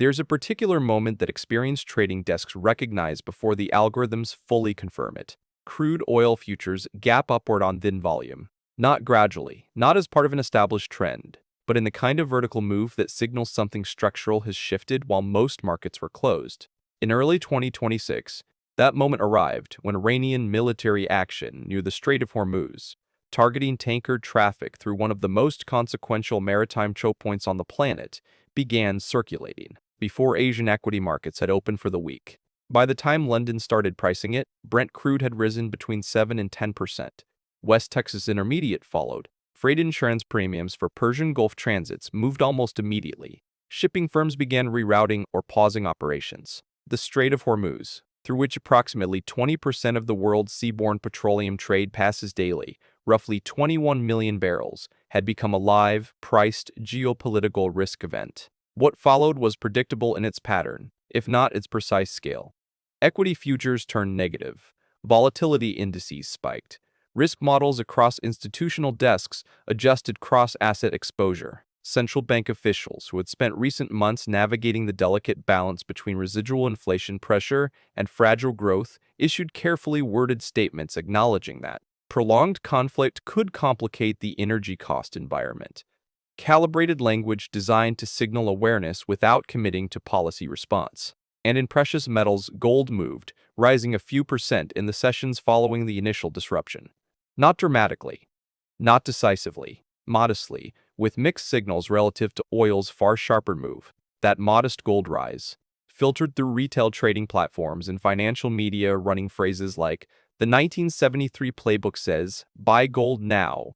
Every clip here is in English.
There's a particular moment that experienced trading desks recognize before the algorithms fully confirm it. Crude oil futures gap upward on thin volume. Not gradually, not as part of an established trend, but in the kind of vertical move that signals something structural has shifted while most markets were closed. In early 2026, that moment arrived when Iranian military action near the Strait of Hormuz, targeting tanker traffic through one of the most consequential maritime choke points on the planet, began circulating before Asian equity markets had opened for the week. By the time London started pricing it, Brent crude had risen between 7 and 10%. West Texas Intermediate followed. Freight insurance premiums for Persian Gulf transits moved almost immediately. Shipping firms began rerouting or pausing operations. The Strait of Hormuz, through which approximately 20% of the world's seaborne petroleum trade passes daily, roughly 21 million barrels, had become a live, priced geopolitical risk event. What followed was predictable in its pattern, if not its precise scale. Equity futures turned negative. Volatility indices spiked. Risk models across institutional desks adjusted cross-asset exposure. Central bank officials who had spent recent months navigating the delicate balance between residual inflation pressure and fragile growth issued carefully worded statements acknowledging that prolonged conflict could complicate the energy cost environment. Calibrated language designed to signal awareness without committing to policy response. And in precious metals, gold moved, rising a few percent in the sessions following the initial disruption. Not dramatically, not decisively, modestly, with mixed signals relative to oil's far sharper move. That modest gold rise, filtered through retail trading platforms and financial media running phrases like, "The 1973 playbook says, buy gold now,"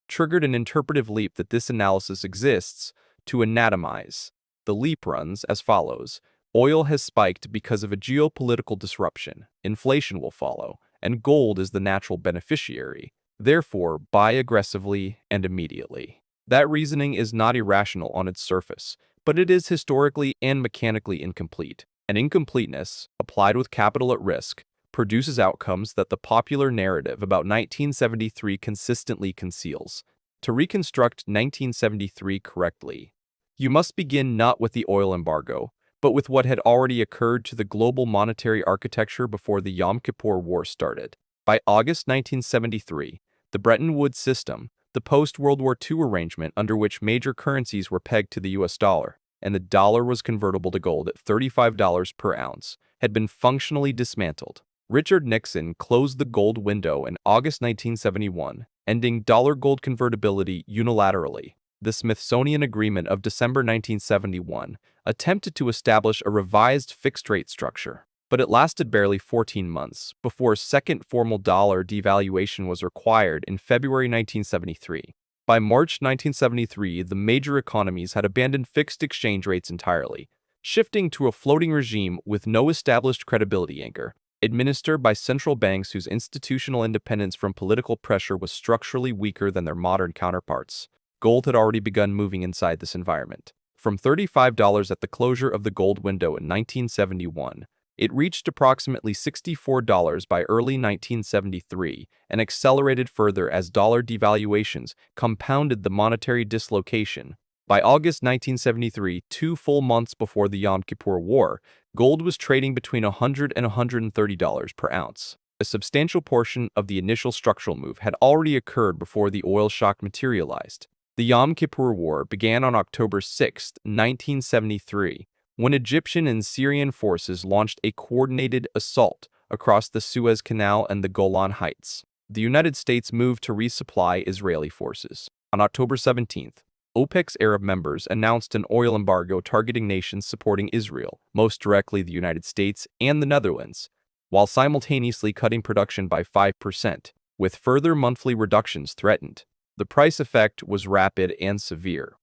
triggered an interpretive leap that this analysis exists to anatomize. The leap runs as follows. Oil has spiked because of a geopolitical disruption. Inflation will follow, and gold is the natural beneficiary. Therefore, buy aggressively and immediately. That reasoning is not irrational on its surface, but it is historically and mechanically incomplete. And incompleteness, applied with capital at risk, produces outcomes that the popular narrative about 1973 consistently conceals. To reconstruct 1973 correctly, you must begin not with the oil embargo, but with what had already occurred to the global monetary architecture before the Yom Kippur War started. By August 1973, the Bretton Woods system, the post-World War II arrangement under which major currencies were pegged to the US dollar, and the dollar was convertible to gold at $35 per ounce, had been functionally dismantled. Richard Nixon closed the gold window in August 1971, ending dollar-gold convertibility unilaterally. The Smithsonian Agreement of December 1971 attempted to establish a revised fixed-rate structure, but it lasted barely 14 months before a second formal dollar devaluation was required in February 1973. By March 1973, the major economies had abandoned fixed exchange rates entirely, shifting to a floating regime with no established credibility anchor, administered by central banks whose institutional independence from political pressure was structurally weaker than their modern counterparts. Gold had already begun moving inside this environment. From $35 at the closure of the gold window in 1971, it reached approximately $64 by early 1973 and accelerated further as dollar devaluations compounded the monetary dislocation. By August 1973, 2 full months before the Yom Kippur War, gold was trading between $100 and $130 per ounce. A substantial portion of the initial structural move had already occurred before the oil shock materialized. The Yom Kippur War began on October 6, 1973, when Egyptian and Syrian forces launched a coordinated assault across the Suez Canal and the Golan Heights. The United States moved to resupply Israeli forces. On October 17, OPEC's Arab members announced an oil embargo targeting nations supporting Israel, most directly the United States and the Netherlands, while simultaneously cutting production by 5%, with further monthly reductions threatened. The price effect was rapid and severe.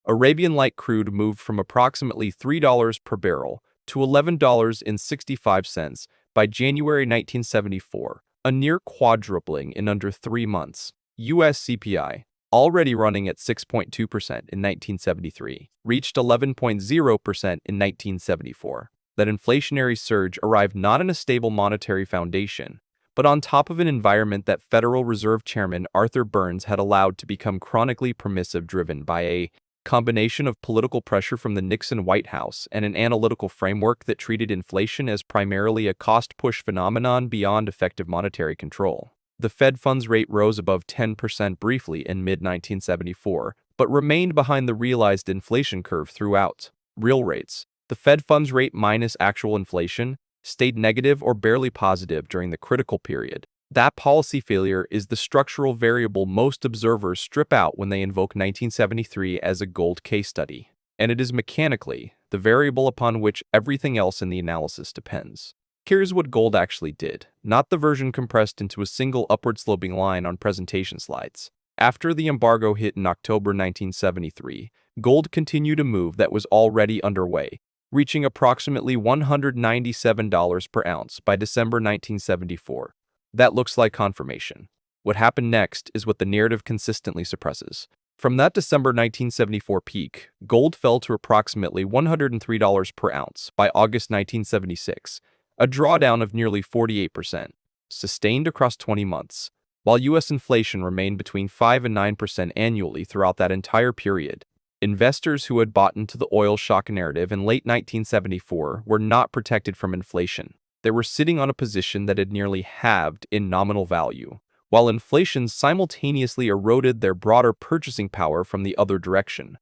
Arabian light crude moved from approximately $3 per barrel to $11.65 by January 1974, a near quadrupling in under 3 months. U.S. CPI, already running at 6.2% in 1973, reached 11.0% in 1974. That inflationary surge arrived not in a stable monetary foundation, but on top of an environment that Federal Reserve Chairman Arthur Burns had allowed to become chronically permissive, driven by a combination of political pressure from the Nixon White House and an analytical framework that treated inflation as primarily a cost-push phenomenon beyond effective monetary control. The Fed funds rate rose above 10% briefly in mid-1974, but remained behind the realized inflation curve throughout. Real rates, the Fed funds rate minus actual inflation, stayed negative or barely positive during the critical period. That policy failure is the structural variable most observers strip out when they invoke 1973 as a gold case study, and it is mechanically the variable upon which everything else in the analysis depends. Here's what gold actually did, not the version compressed into a single upward-sloping line on presentation slides. After the embargo hit in October 1973, gold continued a move that was already underway, reaching approximately $197 per ounce by December 1974. That looks like confirmation. What happened next is what the narrative consistently suppresses. From that December 1974 peak, gold fell to approximately $103 per ounce by August 1976, a drawdown of nearly 48%, sustained across 20 months, while U.S. inflation remained between 5 and 9% annually throughout that entire period. Investors who had bought into the oil shock narrative in late 1974 were not protected from inflation. They were sitting on a position that had nearly halved in nominal value, while inflation simultaneously eroded their broader purchasing power from the other direction.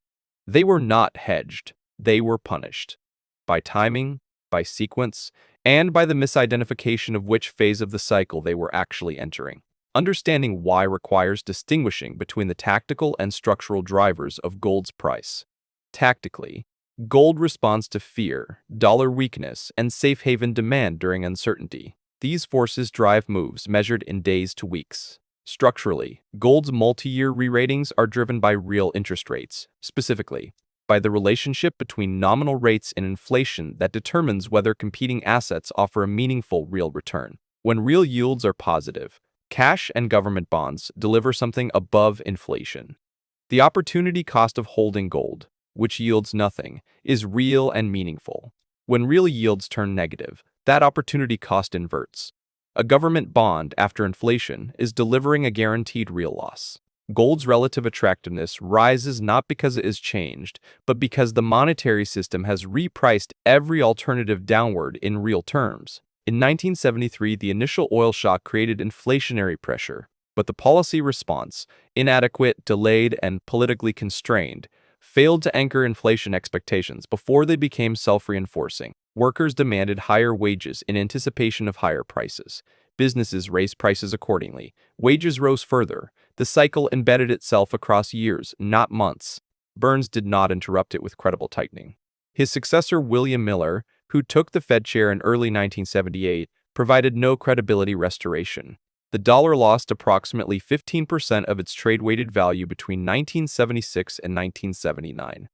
They were not hedged, they were punished. By timing, by sequence, and by the misidentification of which phase of the cycle they were actually entering. Understanding why requires distinguishing between the tactical and structural drivers of gold's price. Tactically, gold responds to fear, dollar weakness, and safe haven demand during uncertainty. These forces drive moves measured in days to weeks. Structurally, gold's multi-year re-ratings are driven by real interest rates, specifically, by the relationship between nominal rates and inflation that determines whether competing assets offer a meaningful real return. When real yields are positive, cash and government bonds deliver something above inflation. The opportunity cost of holding gold, which yields nothing, is real and meaningful. When real yields turn negative, that opportunity cost inverts. A government bond after inflation is delivering a guaranteed real loss. Gold's relative attractiveness rises not because it is changed, but because the monetary system has repriced every alternative downward in real terms. In 1973, the initial oil shock created inflationary pressure, but the policy response, inadequate, delayed, and politically constrained, failed to anchor inflation expectations before they became self-reinforcing. Workers demanded higher wages in anticipation of higher prices. Businesses raised prices accordingly. Wages rose further. The cycle embedded itself across years, not months. Burns did not interrupt it with credible tightening. His successor, William Miller, who took the Fed chair in early 1978, provided no credibility restoration. The dollar lost approximately 15% of its trade-weighted value between 1976 and 1979.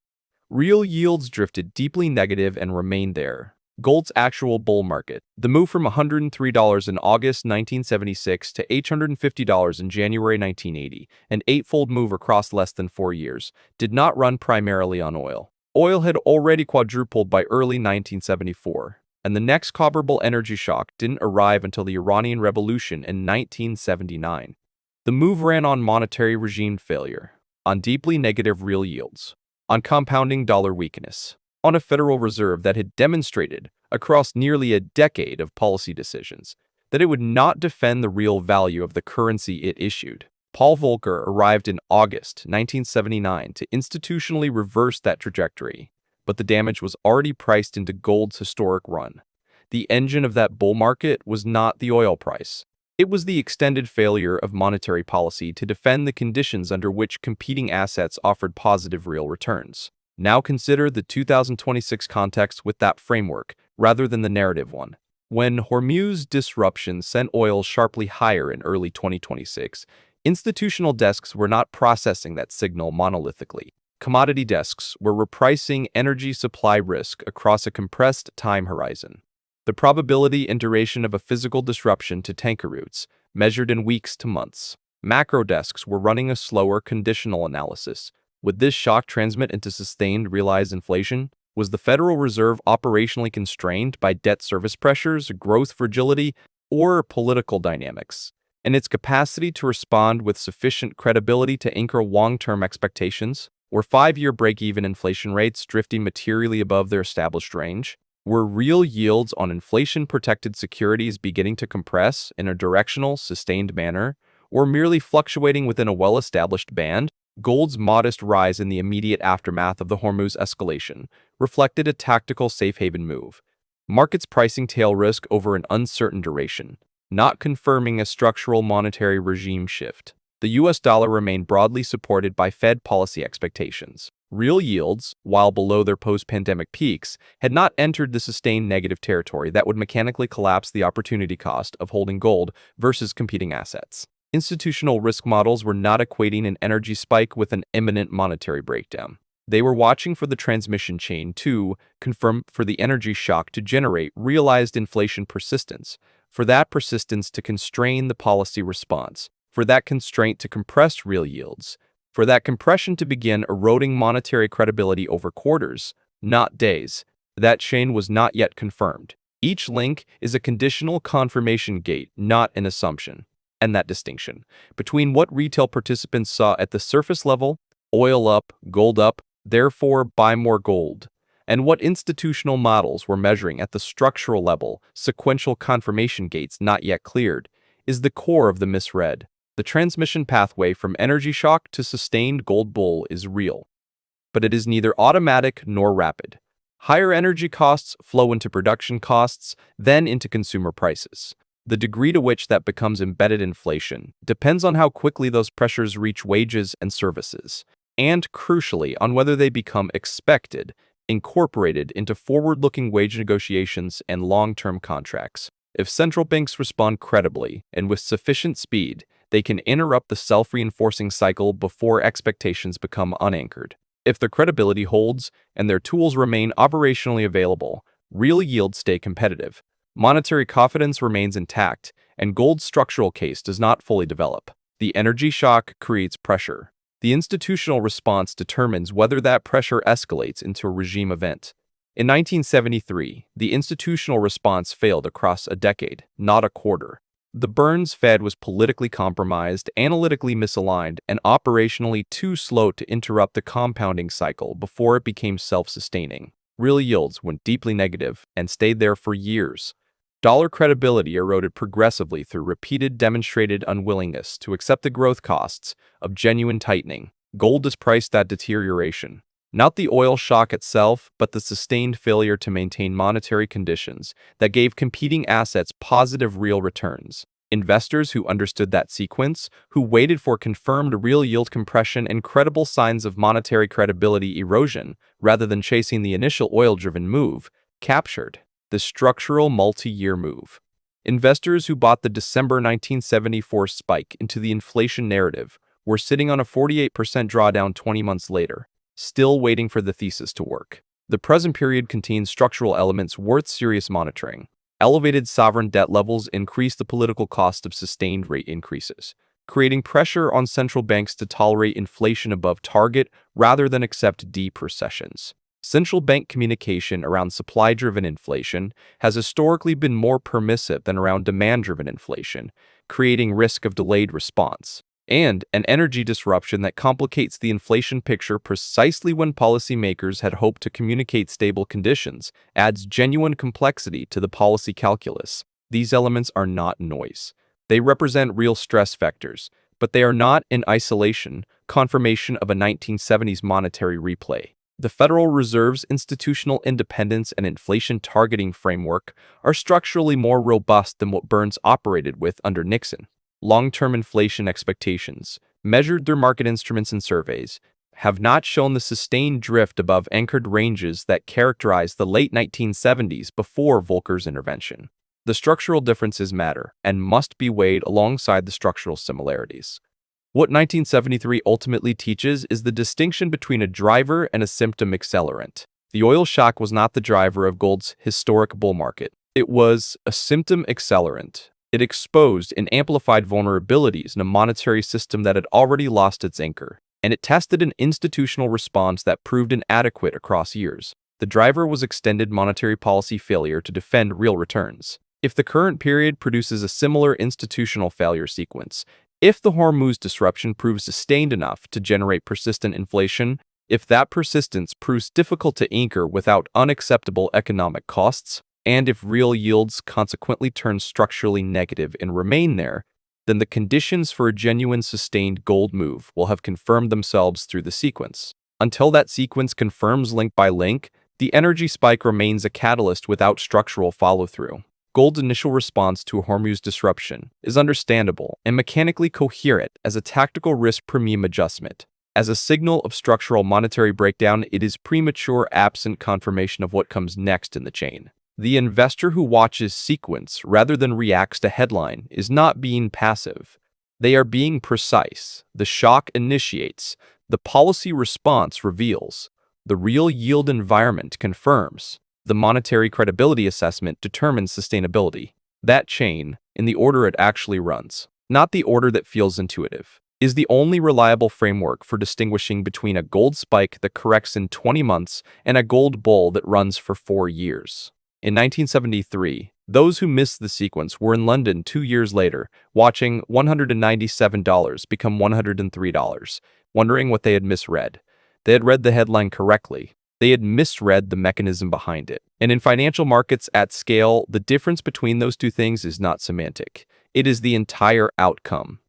Real yields drifted deeply negative and remained there. Gold's actual bull market, the move from $103 in August 1976 to $850 in January 1980, an eightfold move across less than 4 years, did not run primarily on oil. Oil had already quadrupled by early 1974. And the next comparable energy shock didn't arrive until the Iranian Revolution in 1979. The move ran on monetary regime failure, on deeply negative real yields, on compounding dollar weakness, on a Federal Reserve that had demonstrated, across nearly a decade of policy decisions, that it would not defend the real value of the currency it issued. Paul Volcker arrived in August 1979 to institutionally reverse that trajectory. But the damage was already priced into gold's historic run. The engine of that bull market was not the oil price. It was the extended failure of monetary policy to defend the conditions under which competing assets offered positive real returns. Now consider the 2026 context with that framework, rather than the narrative one. When Hormuz disruption sent oil sharply higher in early 2026, institutional desks were not processing that signal monolithically. Commodity desks were repricing energy supply risk across a compressed time horizon. The probability and duration of a physical disruption to tanker routes, measured in weeks to months. Macro desks were running a slower conditional analysis. Would this shock transmit into sustained realized inflation? Was the Federal Reserve operationally constrained by debt service pressures, growth fragility, or political dynamics? And its capacity to respond with sufficient credibility to anchor long-term expectations? Were 5-year break-even inflation rates drifting materially above their established range? Were real yields on inflation-protected securities beginning to compress in a directional, sustained manner, or merely fluctuating within a well-established band? Gold's modest rise in the immediate aftermath of the Hormuz escalation reflected a tactical safe haven move, markets pricing tail risk over an uncertain duration, not confirming a structural monetary regime shift. The US dollar remained broadly supported by Fed policy expectations. Real yields, while below their post-pandemic peaks, had not entered the sustained negative territory that would mechanically collapse the opportunity cost of holding gold versus competing assets. Institutional risk models were not equating an energy spike with an imminent monetary breakdown. They were watching for the transmission chain to confirm, for the energy shock to generate realized inflation persistence, for that persistence to constrain the policy response, for that constraint to compress real yields, for that compression to begin eroding monetary credibility over quarters, not days. That chain was not yet confirmed. Each link is a conditional confirmation gate, not an assumption. And that distinction between what retail participants saw at the surface level, oil up, gold up, therefore buy more gold, and what institutional models were measuring at the structural level, sequential confirmation gates not yet cleared, is the core of the misread. The transmission pathway from energy shock to sustained gold bull is real, but it is neither automatic nor rapid. Higher energy costs flow into production costs, then into consumer prices. The degree to which that becomes embedded inflation depends on how quickly those pressures reach wages and services, and crucially on whether they become expected, incorporated into forward-looking wage negotiations and long-term contracts. If central banks respond credibly and with sufficient speed, they can interrupt the self-reinforcing cycle before expectations become unanchored. If their credibility holds and their tools remain operationally available, real yields stay competitive. Monetary confidence remains intact, and gold's structural case does not fully develop. The energy shock creates pressure. The institutional response determines whether that pressure escalates into a regime event. In 1973, the institutional response failed across a decade, not a quarter. The Burns Fed was politically compromised, analytically misaligned, and operationally too slow to interrupt the compounding cycle before it became self-sustaining. Real yields went deeply negative and stayed there for years. Dollar credibility eroded progressively through repeated demonstrated unwillingness to accept the growth costs of genuine tightening. Gold has priced that deterioration. Not the oil shock itself, but the sustained failure to maintain monetary conditions that gave competing assets positive real returns. Investors who understood that sequence, who waited for confirmed real yield compression and credible signs of monetary credibility erosion, rather than chasing the initial oil-driven move, captured the structural multi-year move. Investors who bought the December 1974 spike into the inflation narrative were sitting on a 48% drawdown 20 months later, still waiting for the thesis to work. The present period contains structural elements worth serious monitoring. Elevated sovereign debt levels increase the political cost of sustained rate increases, creating pressure on central banks to tolerate inflation above target rather than accept deep recessions. Central bank communication around supply-driven inflation has historically been more permissive than around demand-driven inflation, creating risk of delayed response, and an energy disruption that complicates the inflation picture precisely when policymakers had hoped to communicate stable conditions, adds genuine complexity to the policy calculus. These elements are not noise. They represent real stress vectors, but they are not, in isolation, confirmation of a 1970s monetary replay. The Federal Reserve's institutional independence and inflation targeting framework are structurally more robust than what Burns operated with under Nixon. Long-term inflation expectations, measured through market instruments and surveys, have not shown the sustained drift above anchored ranges that characterized the late 1970s before Volcker's intervention. The structural differences matter and must be weighed alongside the structural similarities. What 1973 ultimately teaches is the distinction between a driver and a symptom accelerant. The oil shock was not the driver of gold's historic bull market. It was a symptom accelerant. It exposed and amplified vulnerabilities in a monetary system that had already lost its anchor, and it tested an institutional response that proved inadequate across years. The driver was extended monetary policy failure to defend real returns. If the current period produces a similar institutional failure sequence, if the Hormuz disruption proves sustained enough to generate persistent inflation, If that persistence proves difficult to anchor without unacceptable economic costs, and if real yields consequently turn structurally negative and remain there, then the conditions for a genuine sustained gold move will have confirmed themselves through the sequence. Until that sequence confirms link by link, the energy spike remains a catalyst without structural follow-through. Gold's initial response to a Hormuz disruption is understandable and mechanically coherent as a tactical risk premium adjustment. As a signal of structural monetary breakdown, it is premature absent confirmation of what comes next in the chain. The investor who watches sequence rather than reacts to headline is not being passive. They are being precise. The shock initiates. The policy response reveals. The real yield environment confirms. The monetary credibility assessment determines sustainability. That chain, in the order it actually runs, not the order that feels intuitive, is the only reliable framework for distinguishing between a gold spike that corrects in 20 months and a gold bull that runs for 4 years. In 1973, those who missed the sequence were in London 2 years later, watching $197 become $103, wondering what they had misread. They had read the headline correctly. They had misread the mechanism behind it. And in financial markets at scale, the difference between those two things is not semantic. It is the entire outcome.